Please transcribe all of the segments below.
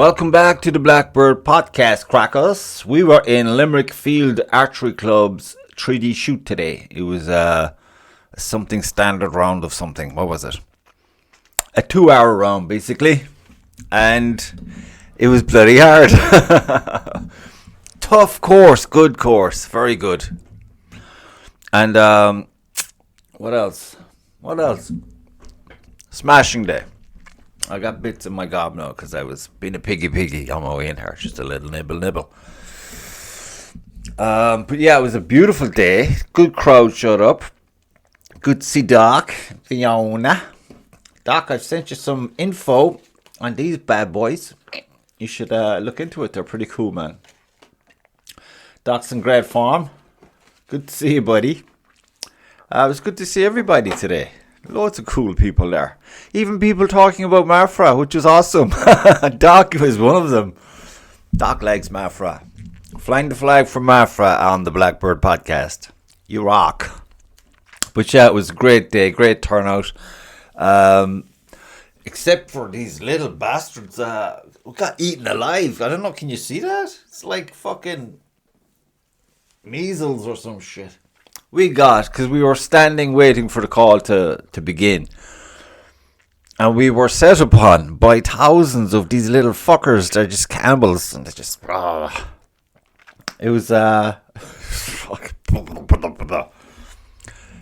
Welcome back to the Blackbird Podcast, crackers. We were in Limerick Field Archery Club's 3D shoot today. It was something standard round of something. What was it? A 2-hour round, basically. And it was bloody hard. Tough course, good course, very good. And what else? Smashing day. I got bits in my gob now because I was being a piggy on my way in here. Just a little nibble. But yeah, it was a beautiful day. Good crowd showed up. Good to see Doc, Fiona. Doc, I've sent you some info on these bad boys. You should look into it. They're pretty cool, man. Doc's in great form. Good to see you, buddy. It was good to see everybody today. Loads of cool people there. Even people talking about Marfra, which was awesome. Doc was one of them. Doc likes Marfra. Flying the flag for Marfra on the Blackbird Podcast. You rock. But yeah, it was a great day, great turnout. Except for these little bastards. We got eaten alive. I don't know, can you see that? It's like fucking measles or some shit. We got, because we were standing waiting for the call to begin. And we were set upon by thousands of these little fuckers. They're just Campbells. And they're just... It was...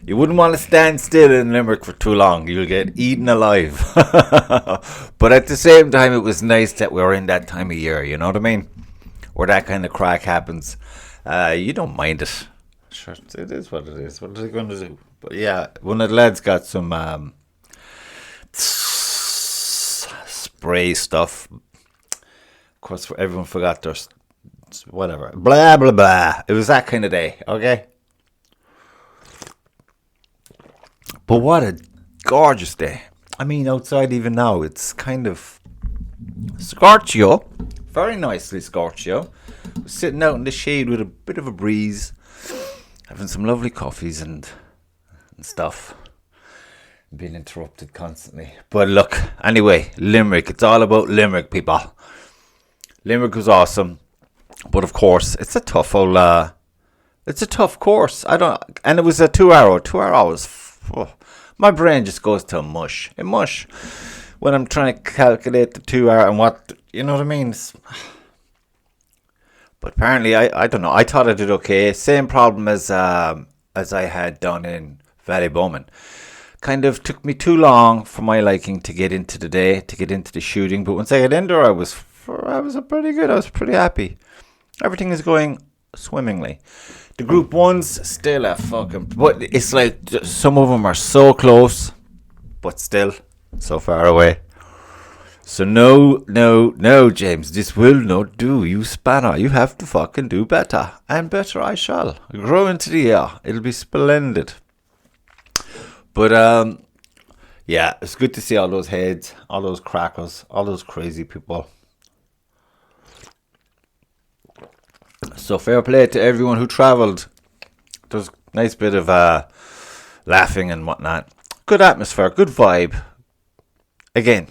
You wouldn't want to stand still in Limerick for too long. You'll get eaten alive. But at the same time, it was nice that we were in that time of year. You know what I mean? Where that kind of crack happens. You don't mind it. Sure, it is what it is. What are they going to do? But yeah, one of the lads got some spray stuff. Of course, everyone forgot their whatever. Blah, blah, blah. It was that kind of day, okay? But what a gorgeous day. I mean, outside even now, it's kind of scorchio. Very nicely scorchio. Sitting out in the shade with a bit of a breeze. Having some lovely coffees and stuff. Being interrupted constantly. But look, anyway, Limerick. It's all about Limerick, people. Limerick was awesome. But of course, it's a tough old... it's a tough course. And it was a 2-hour. 2 hours. My brain just goes to mush. Mush. When I'm trying to calculate the 2 hour and what... You know what I mean? But apparently, I don't know. I thought I did okay. Same problem as I had down in Ballybowman. Kind of took me too long for my liking to get into the day, to get into the shooting. But once I got in there, I was pretty good. I was pretty happy. Everything is going swimmingly. The group ones still a fucking... But it's like some of them are so close, but still so far away. So no, James, this will not do. You spanner. You have to fucking do better. And better I shall. Grow into the year. It'll be splendid. But, yeah, it's good to see all those heads, all those crackers, all those crazy people. So fair play to everyone who travelled. There's a nice bit of laughing and whatnot. Good atmosphere, good vibe. Again,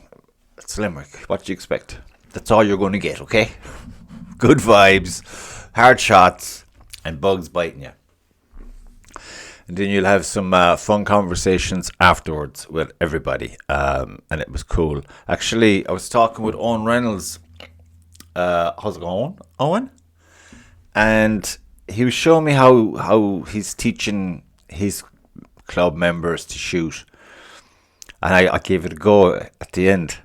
it's Limerick. What do you expect? That's all you're going to get, okay? Good vibes, hard shots, and bugs biting you. And then you'll have some fun conversations afterwards with everybody. And it was cool. Actually, I was talking with Owen Reynolds. How's it going, Owen? And he was showing me how he's teaching his club members to shoot. And I gave it a go at the end.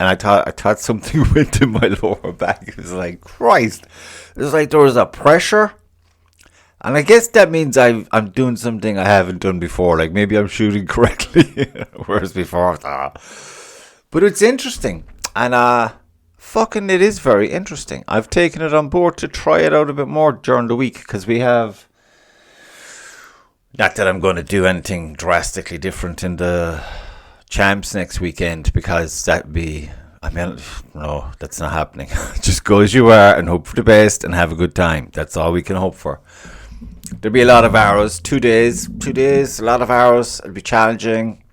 And I thought something went in my lower back. It was like, Christ. It was like there was a pressure. And I guess that means I'm doing something I haven't done before. Like maybe I'm shooting correctly. Whereas before, But it's interesting. And fucking it is very interesting. I've taken it on board to try it out a bit more during the week. Because we have... Not that I'm going to do anything drastically different in the... Champs next weekend, because that'd be, no, that's not happening. Just go as you are and hope for the best and have a good time. That's all we can hope for. There'll be a lot of hours, 2 days, a lot of hours. It'll be challenging.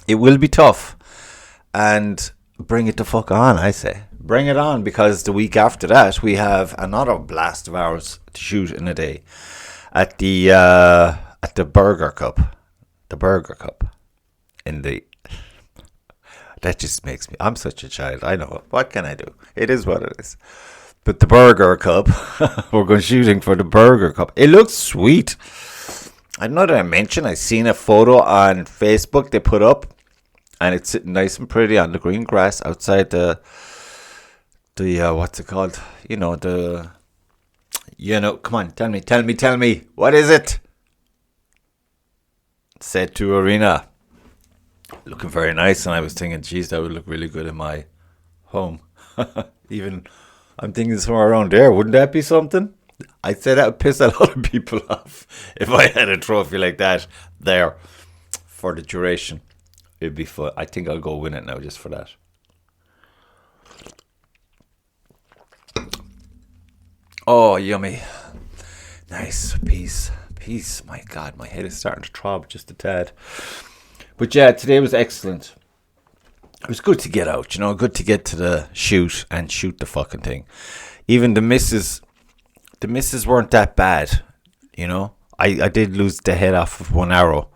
It will be tough. And bring it the fuck on, I say. bring it on, because the week after that we have another blast of hours to shoot in a day at the Burger Cup. The Burger Cup in the... That just makes me... I'm such a child. I know. What can I do? It is what it is. But the Burger Cup, we're going shooting for the Burger Cup. It looks sweet. I know that I mentioned, I seen a photo on Facebook they put up, and it's sitting nice and pretty on the green grass outside the what's it called? Come on, tell me. What is it? Set to Arena. Looking very nice, and I was thinking, geez, that would look really good in my home. Even, I'm thinking somewhere around there. Wouldn't that be something? I'd say that would piss a lot of people off if I had a trophy like that there for the duration. It'd be fun. I think I'll go win it now just for that. Oh, yummy. Nice. Peace. My God, my head is starting to throb just a tad. But yeah, today was excellent. It was good to get out, good to get to the shoot and shoot the fucking thing. Even the misses weren't that bad, I did lose the head off of one arrow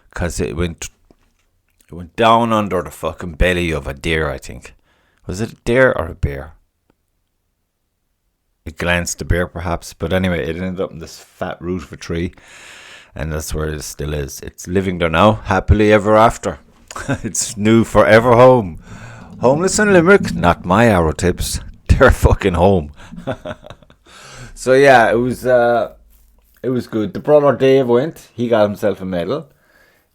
because it went down under the fucking belly of a deer, I think. Was it a deer or a bear? It glanced a bear, perhaps. But anyway, it ended up in this fat root of a tree. And that's where it still is. It's living there now, happily ever after. It's new forever home. Homeless in Limerick, not my arrow tips. They're fucking home. So yeah, it was good. The brother Dave went. He got himself a medal.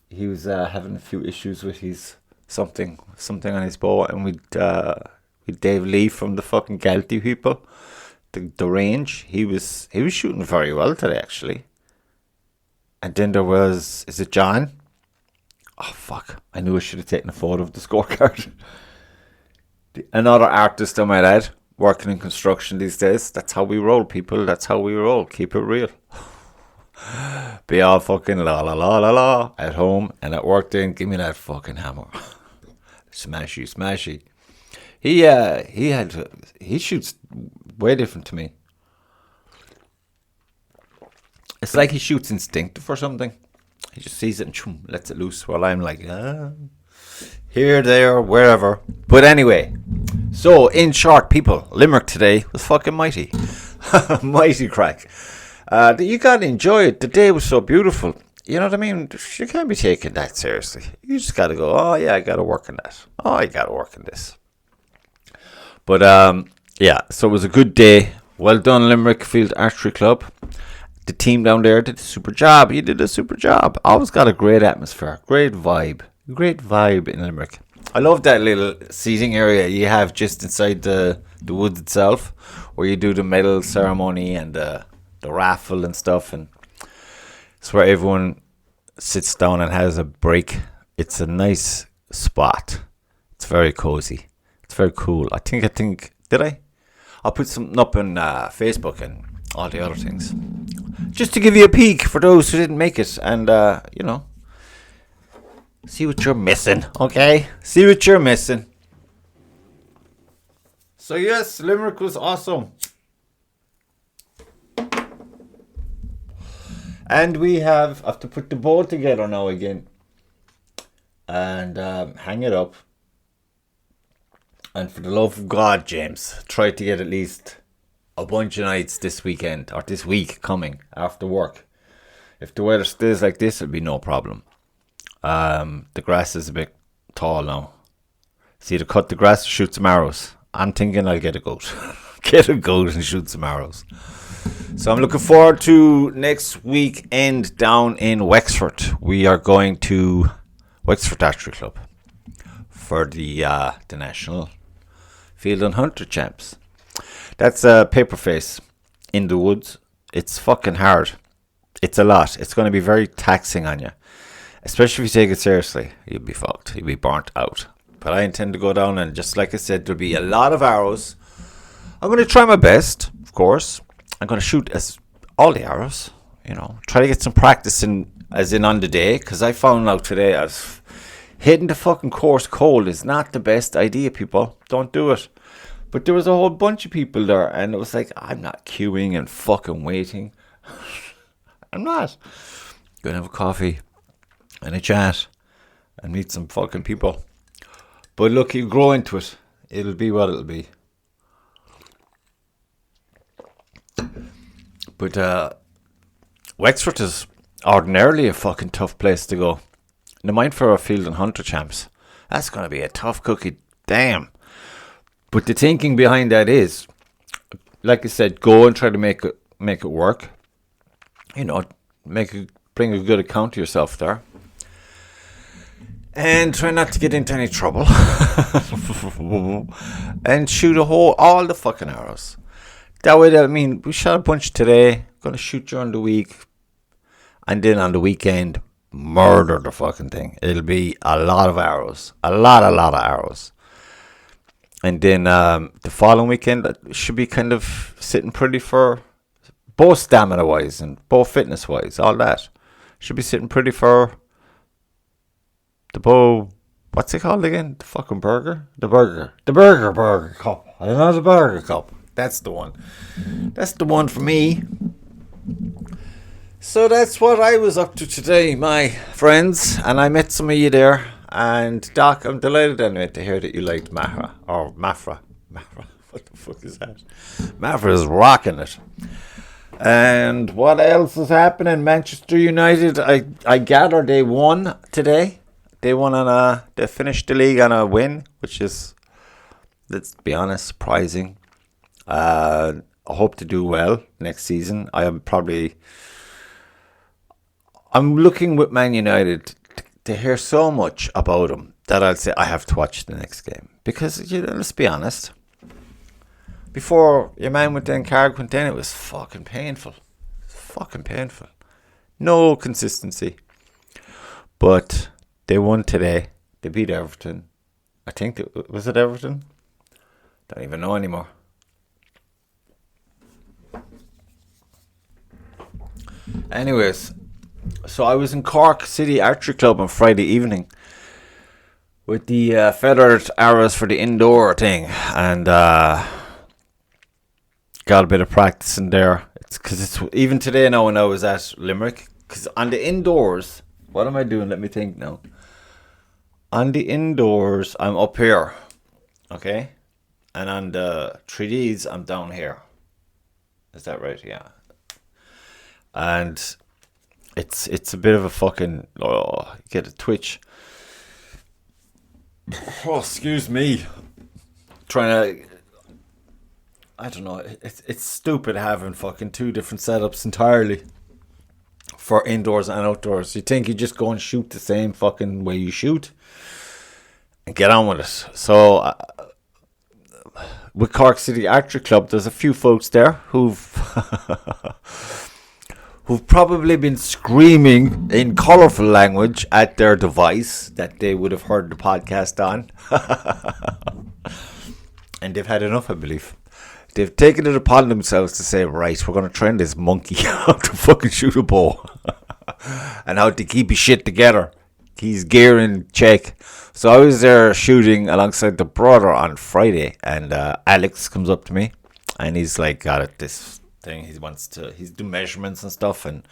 He was having a few issues with his something on his bow, and with Dave Lee from the fucking Galty people, the range. He was shooting very well today, actually. And then there was, is it John? Oh fuck! I knew I should have taken a photo of the scorecard. Another artist, I might add, working in construction these days. That's how we roll, people. That's how we roll. Keep it real. Be all fucking la la la la la at home, and at work then give me that fucking hammer. Smashy. He shoots way different to me. It's like he shoots instinctive or something. He just sees it and choom, lets it loose, while I'm like, here, there, wherever. But anyway, so in short, people, Limerick today was fucking mighty. Mighty crack. You gotta enjoy it. The day was so beautiful. You know what I mean? You can't be taking that seriously. You just gotta go, oh yeah, I gotta work on that. Oh, I gotta work on this. But yeah, so it was a good day. Well done, Limerick Field Archery Club. The team down there did a super job. You did a super job. Always got a great atmosphere. Great vibe in Limerick. I love that little seating area you have just inside the woods itself, where you do the medal ceremony and the raffle and stuff, and it's where everyone sits down and has a break. It's a nice spot. It's very cozy. It's very cool. I think did I? I'll put something up on Facebook and all the other things, just to give you a peek for those who didn't make it, and see what you're missing. Okay, see what you're missing. So yes, Limerick was awesome. And we have to put the bowl together now again and hang it up. And for the love of God, James, try to get at least a bunch of nights this weekend or this week coming after work. If the weather stays like this, it'll be no problem. The grass is a bit tall now. See, to cut the grass, shoot some arrows. I'm thinking I'll get a goat. Get a goat and shoot some arrows. So I'm looking forward to next weekend down in Wexford. We are going to Wexford Archery Club for the National Field and Hunter Champs. That's a paper face in the woods. It's fucking hard. It's a lot. It's going to be very taxing on you. Especially if you take it seriously. You'll be fucked. You'll be burnt out. But I intend to go down, and just like I said, there'll be a lot of arrows. I'm going to try my best, of course. I'm going to shoot all the arrows. Try to get some practice in, as in on the day. Because I found out today, hitting the fucking course cold is not the best idea, people. Don't do it. But there was a whole bunch of people there, and it was like, I'm not queuing and fucking waiting. I'm not. Gonna have a coffee and a chat and meet some fucking people. But look, you grow into it. It'll be what it'll be. But Wexford is ordinarily a fucking tough place to go. Now mind for our Field and Hunter champs. That's going to be a tough cookie. Damn. But the thinking behind that is, like I said, go and try to make it work. You know, bring a good account to yourself there. And try not to get into any trouble. And shoot all the fucking arrows. That way, I mean, we shot a bunch today. Gonna shoot during the week. And then on the weekend, murder the fucking thing. It'll be a lot of arrows. A lot of arrows. And then the following weekend should be kind of sitting pretty for both stamina-wise and both fitness-wise. All that. Should be sitting pretty for the bow. What's it called again? The fucking burger? The burger cup. I don't know, the burger cup. That's the one. That's the one for me. So that's what I was up to today, my friends. And I met some of you there. And Doc, I'm delighted anyway to hear that you liked Mafra. Or Mafra. What the fuck is that? Mafra is rocking it. And what else is happening? Manchester United, I gather they won today. They finished the league on a win, which is, let's be honest, surprising. I hope to do well next season. I'm looking with Man United to hear so much about them that I'll say I have to watch the next game. Because, let's be honest, before your man went in, Carrick went in, it was fucking painful. No consistency. But they won today. They beat Everton. I think, was it Everton? Don't even know anymore. Anyways, so I was in Cork City Archery Club on Friday evening with the feathered arrows for the indoor thing, and got a bit of practice in there. It's even today now when I was at Limerick, because on the indoors, what am I doing? Let me think now. On the indoors, I'm up here, okay, and on the 3Ds, I'm down here. Is that right? Yeah. And it's a bit of a fucking, you get a twitch. Oh, excuse me. Trying to, I don't know, it's stupid having fucking two different setups entirely for indoors and outdoors. You think you just go and shoot the same fucking way you shoot and get on with it. So with Cork City Archery Club, there's a few folks there who've probably been screaming in colourful language at their device that they would have heard the podcast on. And they've had enough, I believe. They've taken it upon themselves to say, right, we're going to train this monkey how to fucking shoot a bow. And how to keep his shit together. His gear in check. So I was there shooting alongside the brother on Friday. And Alex comes up to me. And he's like, got it, this thing. He's doing measurements and stuff. And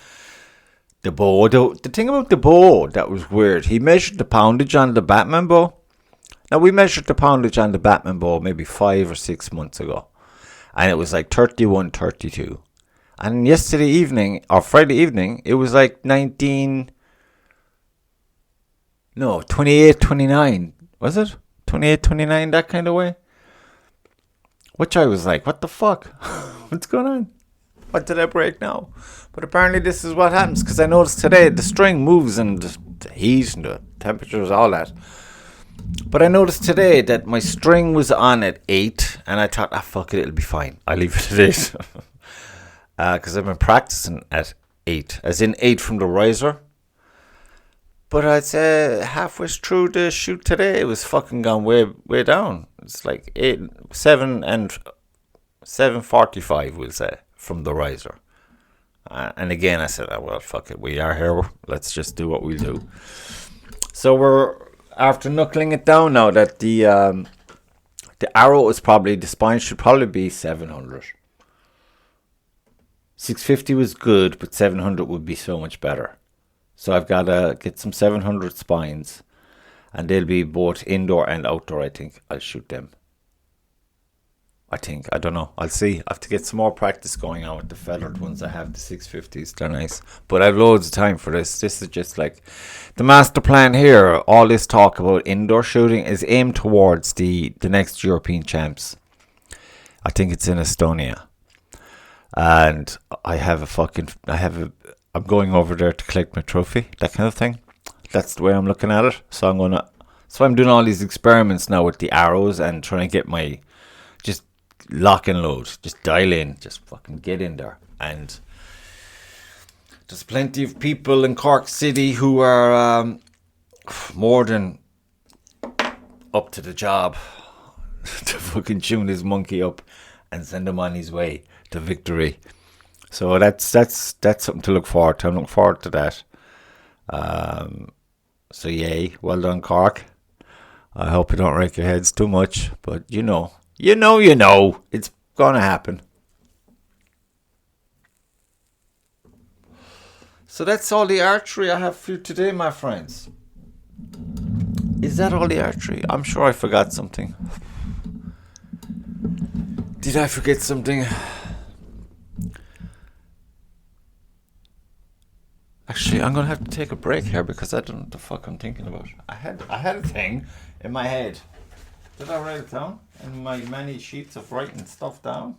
the bow. The thing about the bow that was weird. He measured the poundage on the Batman bow. Now, we measured the poundage on the Batman bow maybe 5 or 6 months ago. And it was like 31, 32. And yesterday evening, or Friday evening, it was like 28, 29. Was it? 28, 29, that kind of way? Which I was like, what the fuck? What's going on? What did I break now? But apparently this is what happens. Because I noticed today the string moves and the heat and the temperatures, all that. But I noticed today that my string was on at 8. And I thought, fuck it, it'll be fine. I'll leave it at 8. Because I've been practicing at 8. As in 8 from the riser. But I'd say halfway through the shoot today, it was fucking gone way down. It's like 7 and 7:45, we'll say, from the riser. And again, I said, well, fuck it, we are here. Let's just do what we'll do. So we're after knuckling it down now that the The arrow is probably, the spine should probably be 700. 650 was good, but 700 would be so much better. So I've got to get some 700 spines, and they'll be both indoor and outdoor. I think I'll shoot them. I don't know. I'll see. I have to get some more practice going on with the feathered ones. I have the 650s. They're nice. But I've loads of time for this. This is just like the master plan here. All this talk about indoor shooting is aimed towards the next European champs. I think it's in Estonia. And I'm going over there to collect my trophy. That kind of thing. That's the way I'm looking at it. So I'm doing all these experiments now with the arrows and trying to get my, just lock and load, just dial in, just fucking get in there. And there's plenty of people in Cork City who are more than up to the job to fucking tune this monkey up and send him on his way to victory. So that's something to look forward to. I'm looking forward to that. So yay, well done, Cork. I hope you don't wreck your heads too much, but you know, it's gonna happen. So that's all the archery I have for you today, my friends. Is that all the archery? I'm sure I forgot something. Did I forget something? Actually, I'm gonna have to take a break here because I don't know what the fuck I'm thinking about. I had a thing in my head. Did I write it down in my many sheets of writing stuff down?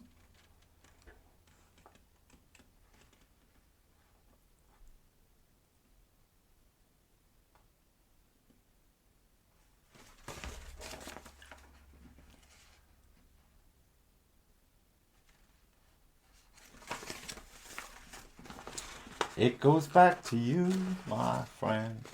It goes back to you, my friend.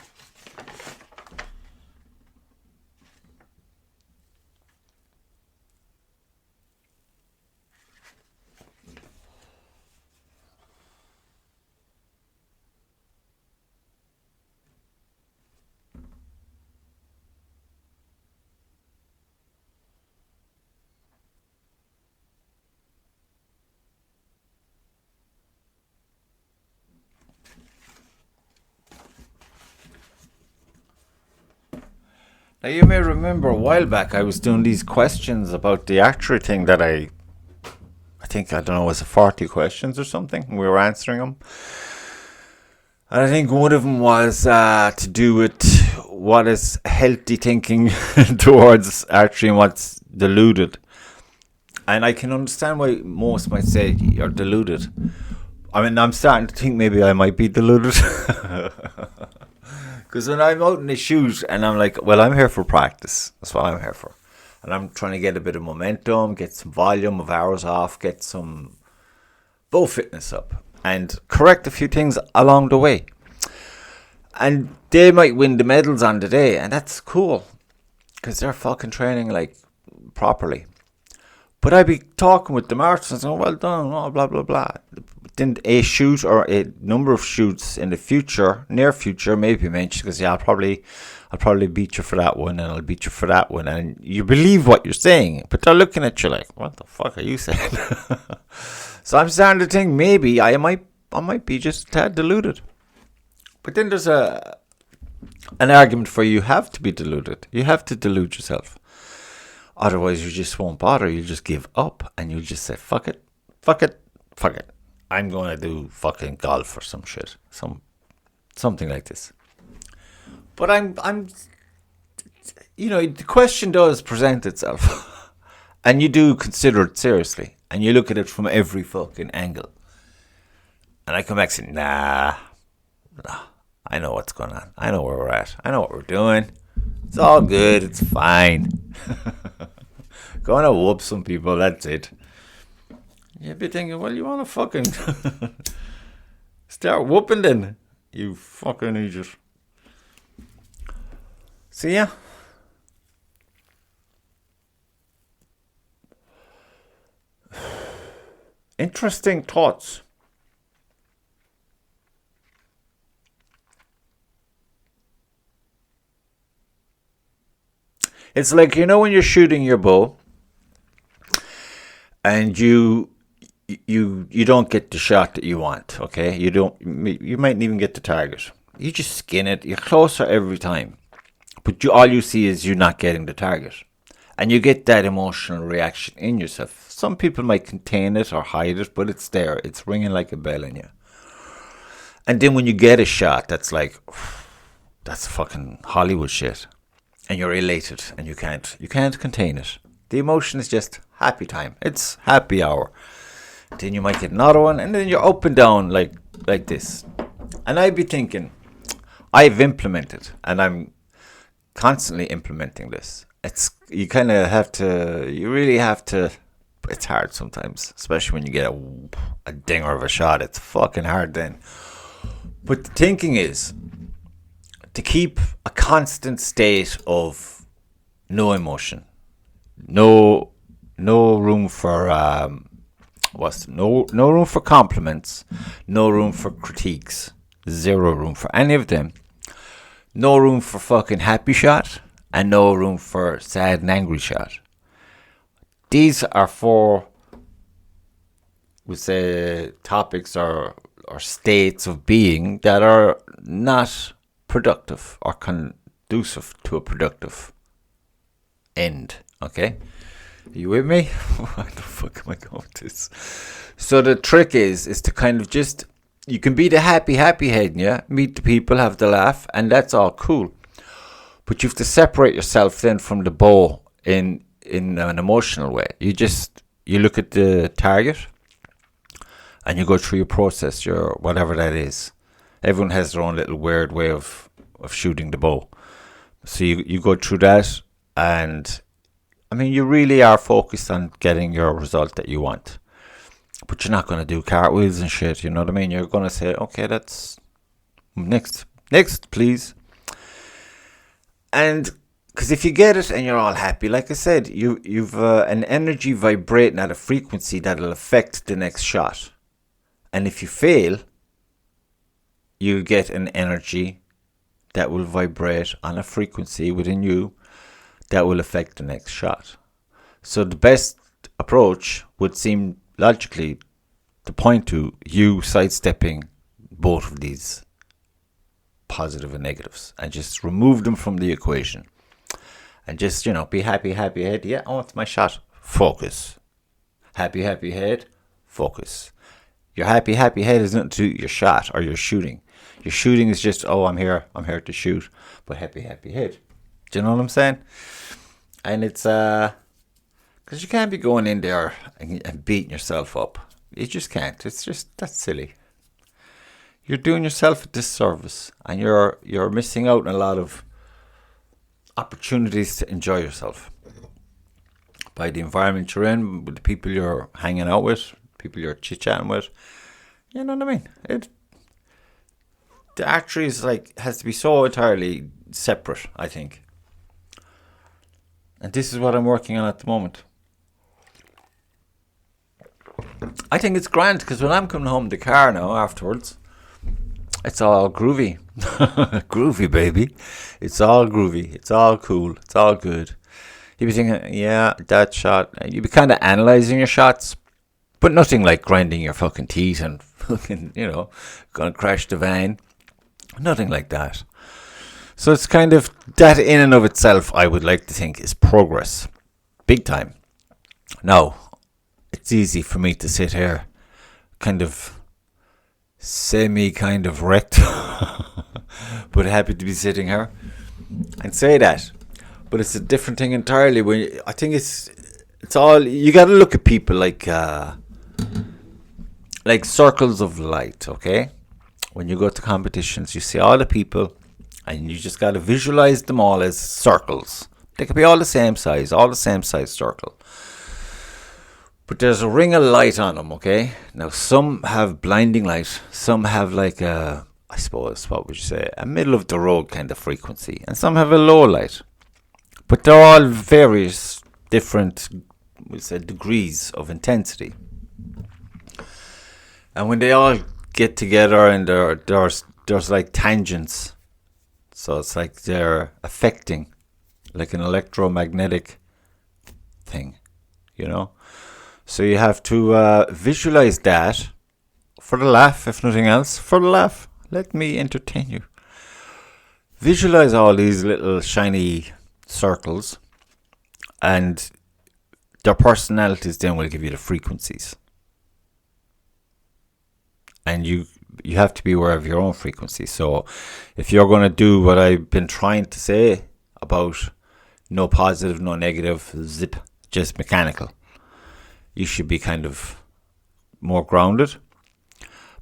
Now you may remember a while back I was doing these questions about the archery thing that I think, I don't know, was it 40 questions or something? We were answering them. And I think one of them was to do with what is healthy thinking towards archery and what's deluded. And I can understand why most might say you're deluded. I mean, I'm starting to think maybe I might be deluded. Because when I'm out in the shoot and I'm like, well, I'm here for practice. That's what I'm here for. And I'm trying to get a bit of momentum, get some volume of arrows off, get some bow fitness up, and correct a few things along the way. And they might win the medals on the day, and that's cool. Because they're fucking training, like, properly. But I'd be talking with the marksmen, saying, well done, blah, blah, blah, blah. Then a shoot or a number of shoots in the future, near future, maybe mentioned, because I'll probably beat you for that one, and I'll beat you for that one, and you believe what you're saying, but they're looking at you like, what the fuck are you saying? So I'm starting to think maybe I might be just a tad deluded. But then there's an argument for you have to be deluded. You have to delude yourself. Otherwise, you just won't bother. You'll just give up, and you'll just say, fuck it. I'm going to do fucking golf or some shit. Something like this. But I'm the question does present itself. And you do consider it seriously. And you look at it from every fucking angle. And I come back and say, nah, I know what's going on. I know where we're at. I know what we're doing. It's all good. It's fine. Gonna whoop some people, that's it. You'd be thinking, well, you want to fucking start whooping then, you fucking idiot. So yeah. Interesting thoughts. It's like, when you're shooting your bow, and you don't get the shot that you want. Okay, you mightn't even get the target. You just skin it. You're closer every time, but all you see is you not getting the target, and you get that emotional reaction in yourself. Some people might contain it or hide it, but it's there. It's ringing like a bell in you. And then when you get a shot, that's like, that's fucking Hollywood shit, and you're elated, and you can't contain it. The emotion is just happy time. It's happy hour. Then you might get another one, and then you're up and down like this. And I'd be thinking, I've implemented, and I'm constantly implementing this. You really have to. It's hard sometimes, especially when you get a dinger of a shot. It's fucking hard then. But the thinking is to keep a constant state of no emotion, no room for no room for compliments, no room for critiques, zero room for any of them, no room for fucking happy shot, and no room for sad and angry shot. These are four, we say, topics or states of being that are not productive or conducive to a productive end. Okay? Are you with me? What the fuck am I going with this? So the trick is to kind of just, you can be the happy head, yeah? Meet the people, have the laugh, and that's all cool. But you have to separate yourself then from the bow in an emotional way. You look at the target, and you go through your process, your whatever that is. Everyone has their own little weird way of shooting the bow. So you go through that, and I mean, you really are focused on getting your result that you want. But you're not going to do cartwheels and shit, you know what I mean? You're going to say, okay, that's next, please. And because if you get it and you're all happy, like I said, you've an energy vibrating at a frequency that'll affect the next shot. And if you fail, you get an energy that will vibrate on a frequency within you that will affect the next shot. So the best approach would seem logically to point to you sidestepping both of these positive and negatives and just remove them from the equation. And just, be happy head. Yeah, oh, it's my shot. Focus. Happy head. Focus. Your happy head is nothing to do your shot or your shooting. Your shooting is just, oh, I'm here to shoot. But happy head. Do you know what I'm saying? And it's, because you can't be going in there and beating yourself up. You just can't. It's just, that's silly. You're doing yourself a disservice. And you're missing out on a lot of opportunities to enjoy yourself. By the environment you're in, with the people you're hanging out with, people you're chit-chatting with. You know what I mean? The archery is has to be so entirely separate, I think. And this is what I'm working on at the moment. I think it's grand because when I'm coming home in the car now afterwards, it's all groovy. Groovy, baby. It's all groovy. It's all cool. It's all good. You'd be thinking, yeah, that shot. You'd be kind of analysing your shots, but nothing like grinding your fucking teeth and fucking, gonna crash the van. Nothing like that. So it's kind of, that in and of itself, I would like to think, is progress. Big time. Now, it's easy for me to sit here, kind of wrecked, but happy to be sitting here and say that. But it's a different thing entirely. When I think it's all, you got to look at people like circles of light. Okay, when you go to competitions, you see all the people, and you just got to visualize them all as circles. They could be all the same size circle. But there's a ring of light on them, okay? Now, some have blinding light. Some have I suppose, what would you say, a middle-of-the-road kind of frequency. And some have a low light. But they're all various different, degrees of intensity. And when they all get together and there's tangents. So it's like they're affecting, like an electromagnetic thing, So you have to visualize that for the laugh, if nothing else. For the laugh. Let me entertain you. Visualize all these little shiny circles, and their personalities then will give you the frequencies. And you have to be aware of your own frequency. So if you're going to do what I've been trying to say about no positive, no negative, zip, just mechanical, you should be kind of more grounded.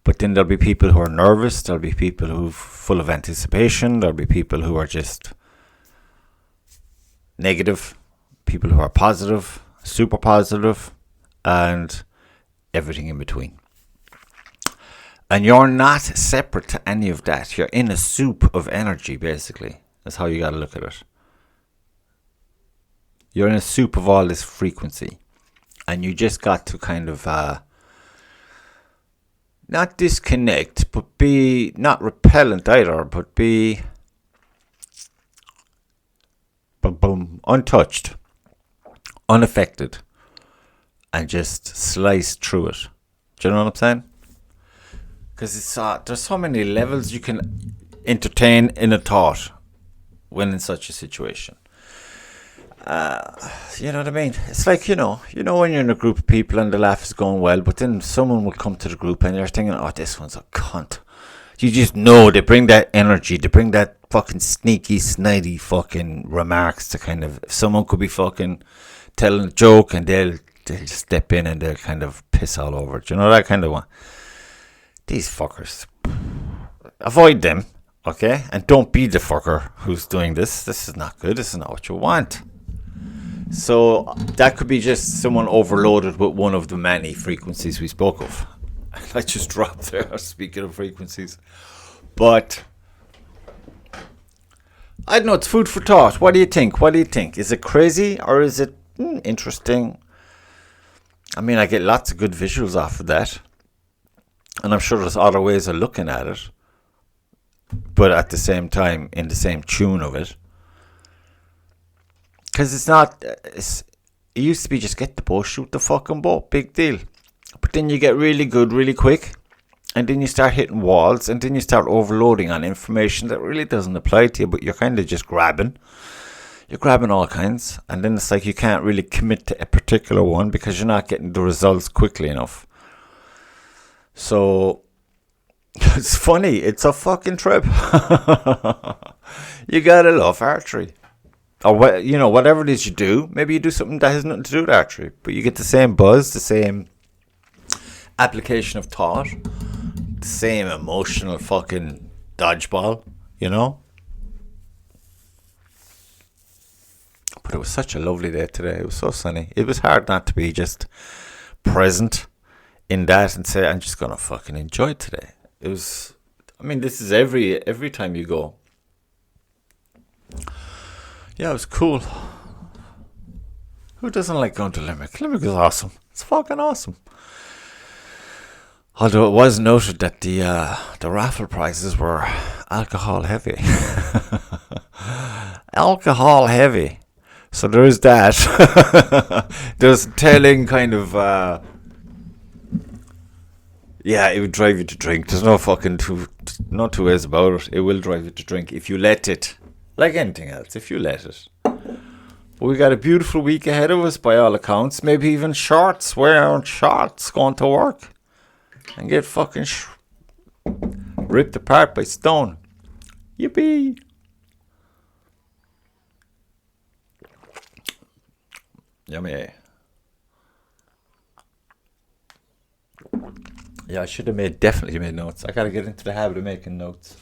But then there'll be people who are nervous, there'll be people who are full of anticipation, there'll be people who are just negative, people who are positive, super positive, and everything in between. And you're not separate to any of that. You're in a soup of energy, basically. That's how you got to look at it. You're in a soup of all this frequency. And you just got to kind of not disconnect, but be not repellent either, but be untouched, unaffected, and just slice through it. Do you know what I'm saying? Because it's there's so many levels you can entertain in a thought when in such a situation. You know what I mean? It's like, you know when you're in a group of people and the laugh is going well, but then someone will come to the group and you're thinking, oh, this one's a cunt. You just know they bring that energy, they bring that fucking sneaky, snidey fucking remarks to kind of, someone could be fucking telling a joke and they'll just step in and they'll kind of piss all over it. You know, that kind of one. These fuckers. Avoid them, okay? And don't be the fucker who's doing this. This is not good. This is not what you want. So that could be just someone overloaded with one of the many frequencies we spoke of. I just dropped there, speaking of frequencies. But I don't know, it's food for thought. What do you think? Is it crazy or is it interesting? I mean, I get lots of good visuals off of that. And I'm sure there's other ways of looking at it. But at the same time, in the same tune of it. Because it used to be just get the bow, shoot the fucking bow. Big deal. But then you get really good really quick. And then you start hitting walls. And then you start overloading on information that really doesn't apply to you. But you're kind of just grabbing. You're grabbing all kinds. And then it's like you can't really commit to a particular one because you're not getting the results quickly enough. So it's funny. It's a fucking trip. You gotta love archery. Or whatever it is you do. Maybe you do something that has nothing to do with archery. But you get the same buzz, the same application of thought, the same emotional fucking dodgeball, you know? But it was such a lovely day today. It was so sunny. It was hard not to be just present in that and say, I'm just going to fucking enjoy it today. It was, I mean, this is every time you go. Yeah, it was cool. Who doesn't like going to Limerick? Limerick is awesome. It's fucking awesome. Although it was noted that the raffle prizes were alcohol heavy. Alcohol heavy. So there is that. There's telling kind of... yeah, it would drive you to drink. There's no fucking two ways about it. It will drive you to drink if you let it. Like anything else, if you let it. But we got a beautiful week ahead of us by all accounts. Maybe even shorts. Wearing shorts, going to work. And get fucking ripped apart by Stone. Yippee! Yummy. Yeah, I should have definitely made notes. I gotta get into the habit of making notes.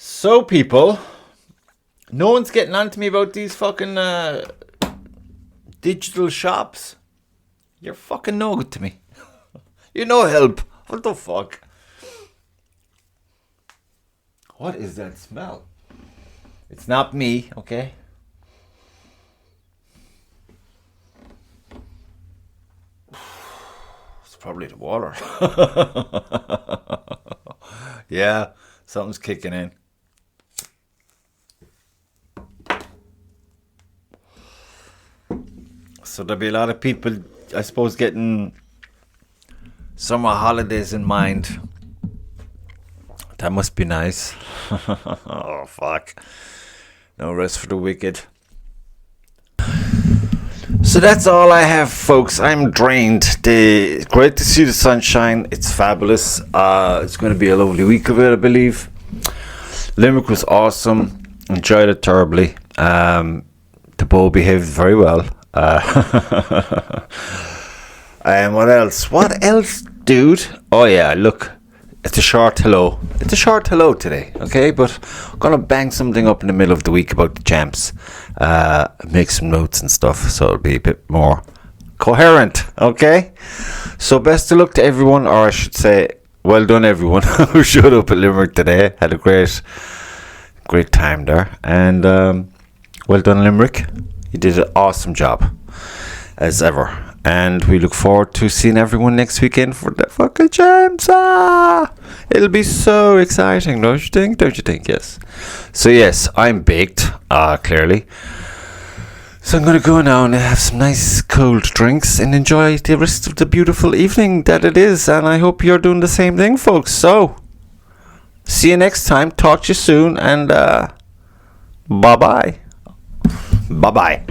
So, people, no one's getting on to me about these fucking digital shops. You're fucking no good to me. You're no help. What the fuck? What is that smell? It's not me, okay? It's probably the water. Yeah, something's kicking in. So there'll be a lot of people, I suppose, getting summer holidays in mind. That must be nice. Oh, fuck. No rest for the wicked. So that's all I have, folks. I'm drained. Great to see the sunshine. It's fabulous. It's going to be a lovely week of it, I believe. Limerick was awesome. Enjoyed it terribly. The bow behaved very well. And what else? What else, dude? Oh yeah, look. It's a short hello. It's a short hello today, okay? But I'm going to bang something up in the middle of the week about the champs. Make some notes and stuff, so it'll be a bit more coherent, okay? So best of luck to everyone, or I should say, well done everyone who showed up at Limerick today. Had a great time there. And well done, Limerick. You did an awesome job, as ever. And we look forward to seeing everyone next weekend for the fucking champs. It'll be so exciting, don't you think? Don't you think? Yes. So yes, I'm baked, clearly. So I'm going to go now and have some nice cold drinks and enjoy the rest of the beautiful evening that it is. And I hope you're doing the same thing, folks. So, see you next time. Talk to you soon. And bye-bye. Bye-bye.